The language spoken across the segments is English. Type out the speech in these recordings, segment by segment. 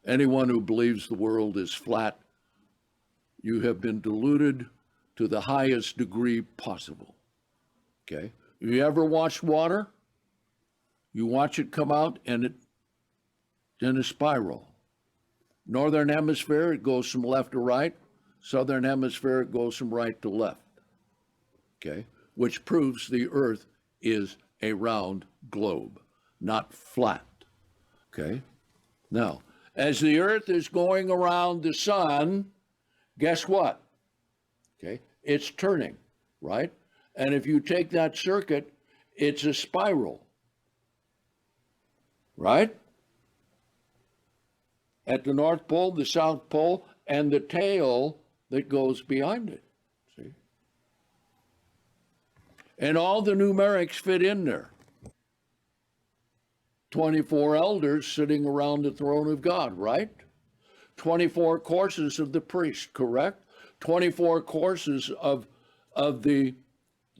Anyone who believes the world is flat, you have been deluded to the highest degree possible. Okay? You ever watched water? You watch it come out and it's in a spiral. Northern hemisphere, it goes from left to right. Southern hemisphere, it goes from right to left. Okay? Which proves the earth is a round globe, not flat. Okay? Now, as the earth is going around the sun, guess what? Okay? It's turning, right? And if you take that circuit, it's a spiral, right? At the North Pole, the South Pole, and the tail that goes behind it, see? And all the numerics fit in there. 24 elders sitting around the throne of God, right? 24 courses of the priest, correct? 24 courses of the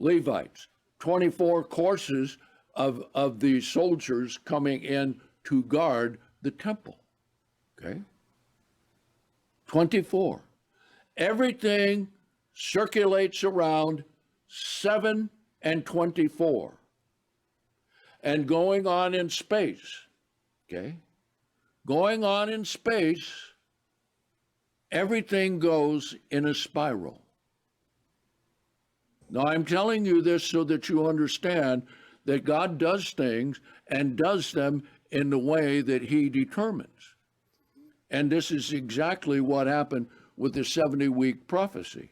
Levites, 24 courses of the soldiers coming in to guard the temple, okay? 24. Everything circulates around 7 and 24 and going on in space, okay? Going on in space, everything goes in a spiral. Now, I'm telling you this so that you understand that God does things and does them in the way that he determines. And this is exactly what happened with the 70-week prophecy.